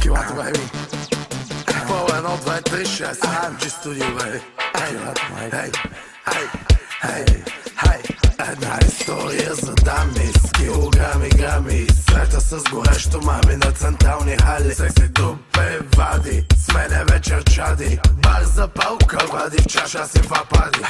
килата, бейби. Пол 1, 2, 3, 6 AMG студио, бейби. Хей, една история за дами с килограми, грами. Среща с горещо мами на централни хали. Секси дупе вади, с мене вечер чади. Бар за палка вади, в чаша си вапади.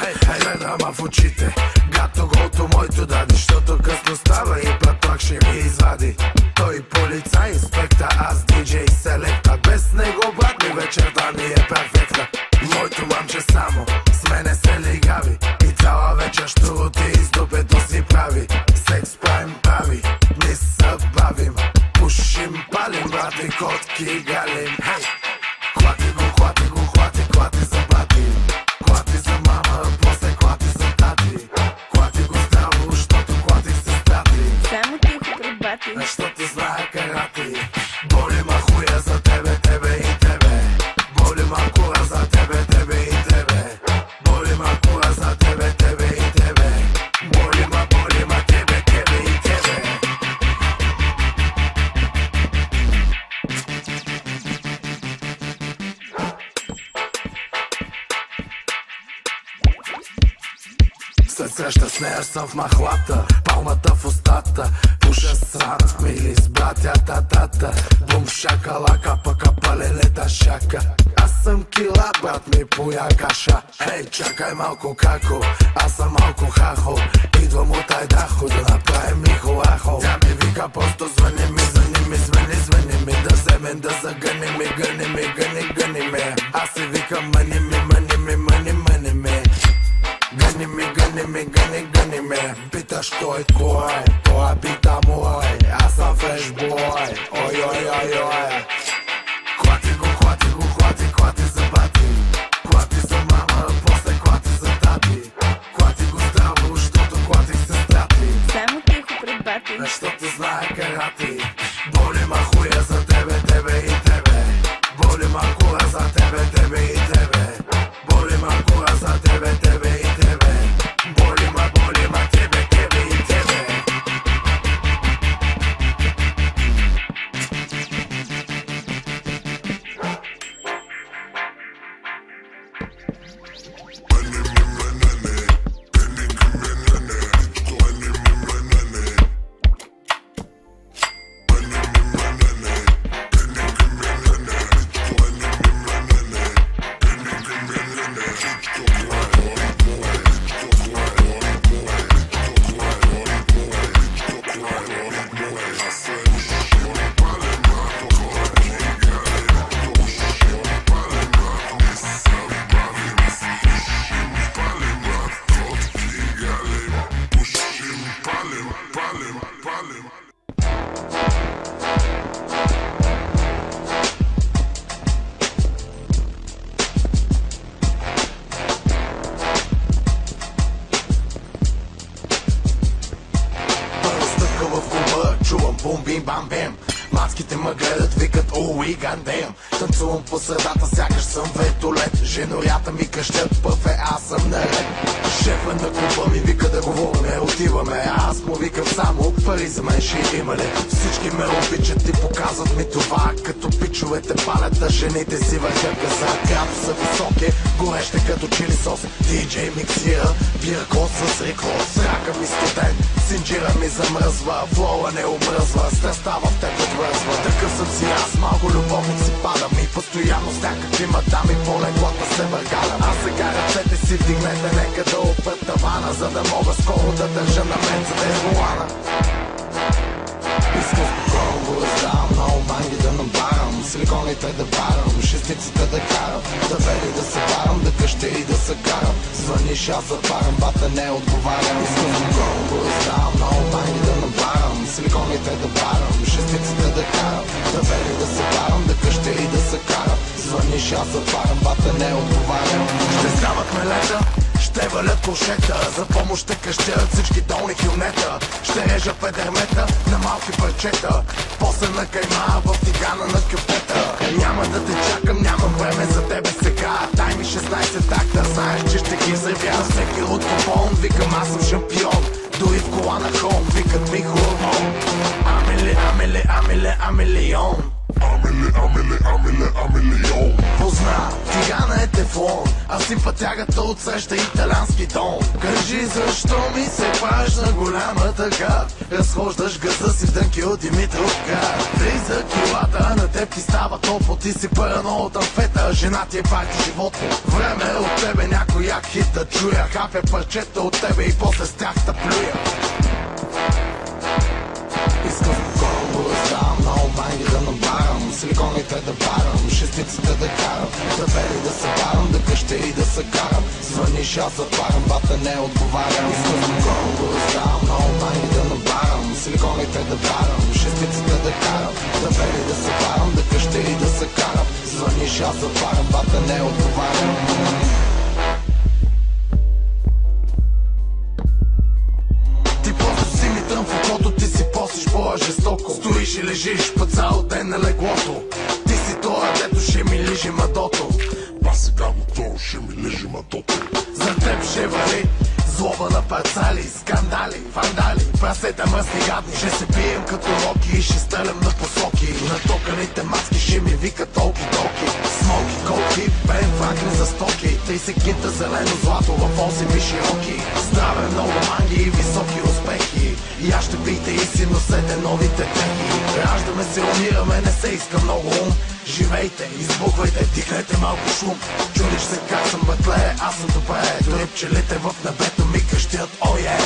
Гледа ма в очите, гато голто моето дади. Щото късно става и пътвак ще ми извади. Той полицай, инспектор, аз диджей, селекта. Без него, брат ми, вечерта ми е перфектна. Моето мамче само с мене се лигави. И цяла вечер щуроти из дупето си прави. Секс правим прави, не се бавим. Пушим, палим, брат ми, котки галим. Хвати за бати. Хвати за мама, после хвати за тати. Хвати го здраво, защото хватих се стати. Само тихо пред бати. Защото знае карати. Боли ма хуя за тебе, тебе и тебе. Боли ма кура за тебе, тебе и тебе. Боли ма кура за тебе, тебе и тебе. Боли ма тебе, тебе и тебе. След среща с нея съм в махлата, палмата в устата. Пуша срат, мили с братята, тата. Бум шакалака, пъка палелета шака. Аз съм кила, брат ми, поя каша. Хей, чакай малко како, аз съм малко хахо. Идвам от Айдахо да направим лихо-лахо. Тя ми вика, просто звъни ми, звъни ми. Да вземем, да загънем и гъни ми. Аз си викам, мъни ми. Гъни ме. Питаш той кой, той пита мой. Аз съм фрешбой, ой. Хвати за бати. Хвати за мама, после хвати за тати. Хвати го здраво, защото хватих се страти. Само тихо пред бати. Защото знае карати. Боли ма хуя за тебе, тебе и тебе. Боли ма кура за тебе, тебе и тебе. Боли ма кура за тебе, тебе и тебе. Боли ма тебе, тебе и тебе. Чувам бум-бим-бам-бем. Мацките ме гледат, викат уи гандем. Танцувам по средата, сякаш съм вертолет. Женорята ми къщят, пъфе, аз съм наред. Шефа на клуба ми вика да говориме, отиваме. Аз му викам само, пари за мен ще има ли? Всички ме обичат и показват ми това. Като пичовете палят, а жените си върхат газа. Като са високи, горещи като чили сос. Диджей миксира, бирко с рекорд. Рака ми студент, синджира ми замръзва. Флоа не обръзва, страстта в теб отвързва. Такъв съм си аз, малко любовник си падам. И постоянно с някакви мадами по леглата се въргалям. А сега ръцете си вдигнете, нека да опрат тавана, за да мога скоро да държа на мен за дезболана. Искам спокойно го раздавам, много банги да набарам. Силиконите да барам, шестиците да карам. Да вели да се барам, да къща и да се карам. Звъниш, аз затварям, бата не отговарям. Искам спокойно го раздавам, много банги да набарам. Силиконите да барам, шестиците да карам. Да вели да се барам, да къща и да се карам. Звъниш, аз затварям, бата не отговарям. Ще стават мелета, ще валят кошета, за помощ ще къщят всички долни килнета. Ще режа педермета на малки парчета, после на кайма в тигана на кюпета. Няма да те чакам, нямам време за тебе сега. Дай ми 16 такта, знаеш, че ще ги взривя. Всеки от купон, викам аз съм шампион. Дори в кола на хом, викат ми хормон. Амилион. милион. Позна, тигана е тефлон, а си пътягата отсреща италиански тон. Кажи защо ми се правиш на голяма тъга, разхождаш газа си в дънки от Димитровка. Влиза килата, на теб ти става топло, ти си парано от амфета, жена ти е парти животно. Време е от тебе някой як хит да чуя, хапя парчета от тебе и после с тях да плюя. Искам скоро да ставам, много банги да набарам, силиконите да барам, шестиците да карам, да бели да се барам, да къща и да се карам. Звъниш, аз затварям, бата не отговарям. Искам скоро да ставам, много банги да набарам, силиконите да барам, шестиците да карам, да бели да се барам, да къща и да се карам. Звъниш, аз затварям, бата не отговарям. Жестоко стоиш и лежиш по цял ден на леглото. Ти си това, дето ще ми лижи мадото. Па сега готово ще ми лижи мадото. За теб ще вали злоба на парцали, скандали, вандали, прасета мръсни гадни. Ще се бием като роки и ще стрелям на посоки. Натоканите маски ще ми викат толки-толки. Смоки, колки, бен, фракни за стоки. 30 кинта зелено злато в 8 и широки. Здраве, много манги и високи успехи. И аз ще пийте и си носете новите техи. Раждаме се, умираме, не се иска много ум. Живейте, избухвайте, дихнете малко шум. Чудиш се как съм батле, аз съм добре. Дори пчелите в небето ми къщят, ое.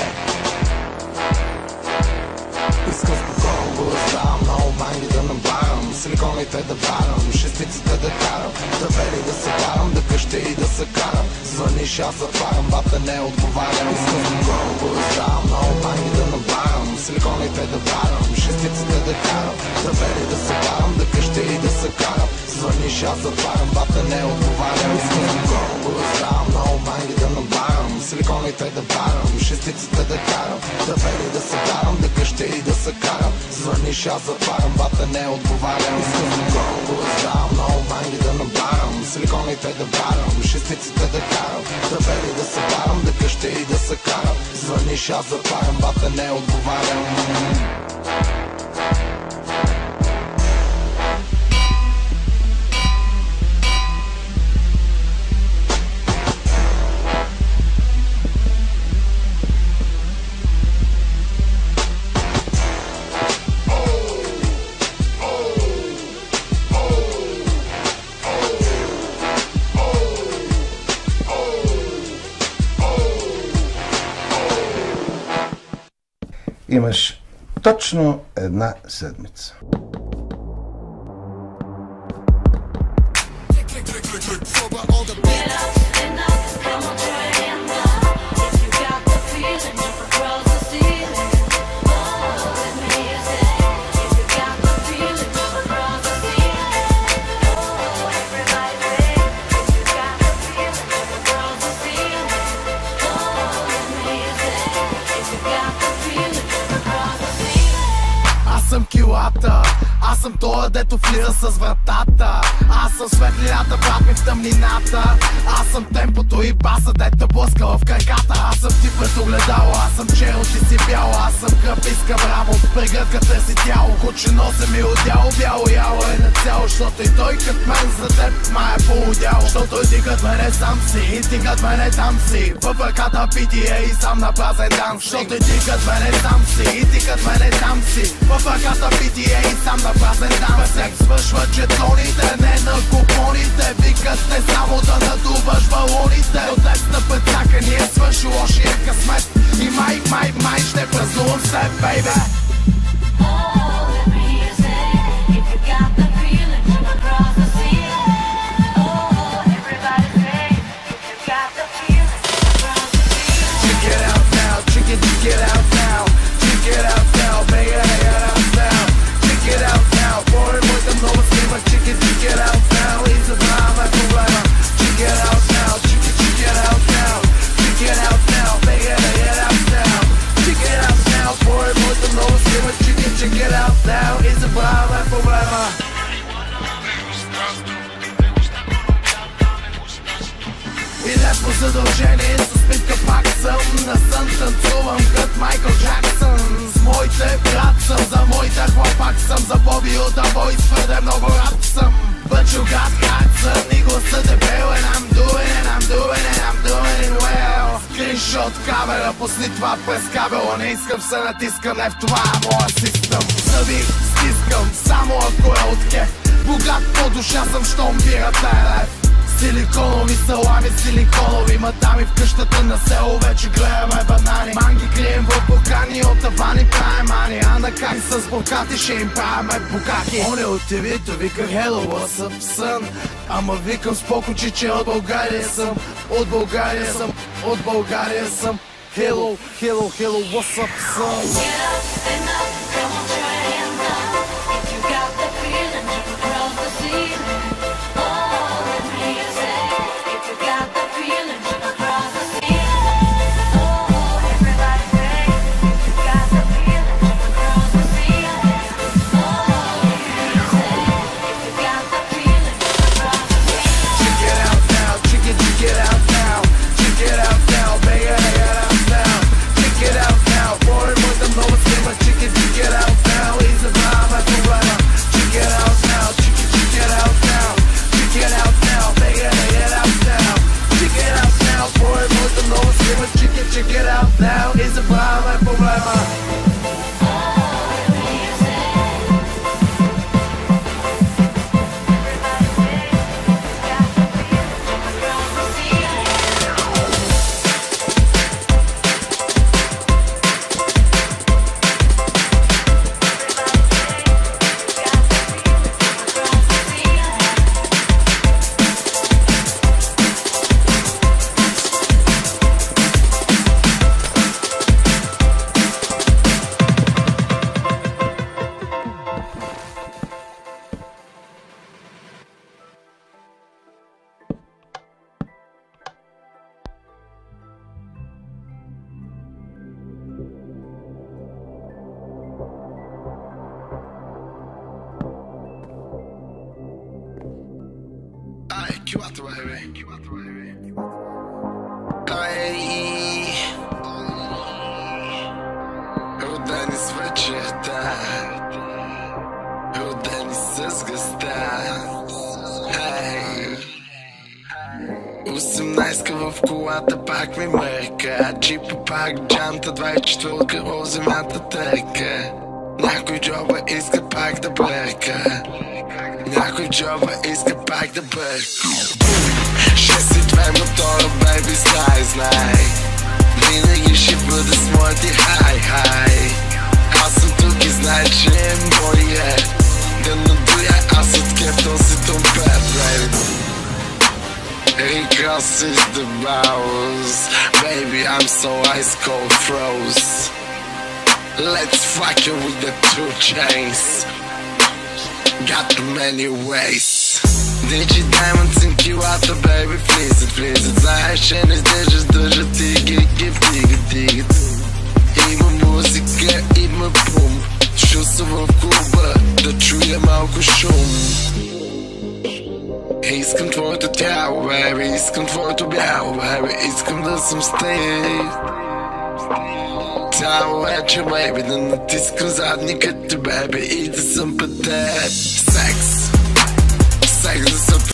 Искам спокойно да ставам, много банги да набарам, силиконите да барам, шестиците да карам, да бели да се барам, да къща и да се карам. Звъниш, аз затварям, бата не отговарям. Искам спокойно да ставам, много банги да набарам, силиконите да барам, шестиците да карам, да бели да се барам, да къща и да се карам. Звъниш, аз затварям, бата не отговарям. Искам спокойно да ставам, много банги да набарам, силиконите да барам, шестиците да карам, да бели да се барам, да къща и да се карам. Звъниш, аз затварям, бата не отговарям. Искам спокойно да ставам, много банги да набарам, силиконите да барам, шестиците да карам, да бели да се барам, да къща и да се карам. Звъниш, аз затварям, бата не отговарям. Имаш точно една седмица. Аз съм тоя, дето влиза с вратата. Аз съм светлината, брат ми в тъмнината. Аз съм темпото и баса, дето блъска в краката. Аз съм ти пред огледало, аз съм черно, ти си бяло. Аз съм кръв, иска браво, прегръдка търси тяло. Куче носа ми отдяло, бяло яло е на цяло. Защото и той кът мен за теб ма е полудяло. Защото и ти кът мене сам си, и ти кът мене там си. В ръката питие и сам на празен данс. Защото и ти кът мене сам си, и ти кът мене там си. В ръката питие и сам на празен данс. Всек свършва четоните, не на купоните. Викат не само да надуваш балоните. До днес на пътяка ни е свършил лошия късмет. И май ще празнувам с теб, бейбе. Задължение с спитка пак съм на сън, танцувам кът Майкъл Джаксън. С моите брат съм, за моите хлопак съм, за Боби от Абой твърде много рад But you got sun и гласа дебел. And I'm doing it well. Скриншот камера, пусни това през кабела. Не искам се натискам, не в това е моя систем. Зъби стискам, само ако е от кеф. Богат по душа съм, щом бира тая лайф. Силиконови салами, силиконови мадами. В къщата на село вече гледаме банани. Манги крием в буркани, от тавани правим мани. А на как с буркати ще им правиме букаки. Он е от ТВ-то, вика hello, what's up son. Ама викам споко, че от България съм. От България съм, от България съм. Hello, hello, hello, what's up son. Get up, stand up, come on, try your hands up. If you got the feeling, you can cross the ceiling. Check it out now, is a problema, problema. Chihuahua, baby. Ay, родени с вечерта, родени с гъста. 18-ка в колата пак ми мърка. Джипа пак джанта, 24-ка о земята търка. Някой джоба иска пак да бърка. Някой джоба иска пак да бърка. 6-2 мотора, бейби, знай. Винаги ще бъда с моите хай. Аз съм тук и знай, че е моя. Да надуя аз от кеф този тромпет, бейби. Recross is the bows. Baby, I'm so ice cold froze. Let's fuck you with the 2 chains. Got too many ways. Digi diamonds in килата, baby, влизат. Знаеш, че не държат тигат. Има музика, има бум. Шел съм в клуба, да чуя малко шум. Искам твоето тяло, baby, искам твоето бяло, baby, искам да съм с теб. Цяло вече, baby, да натискам задниката, baby, и да съм пътет. Секс да се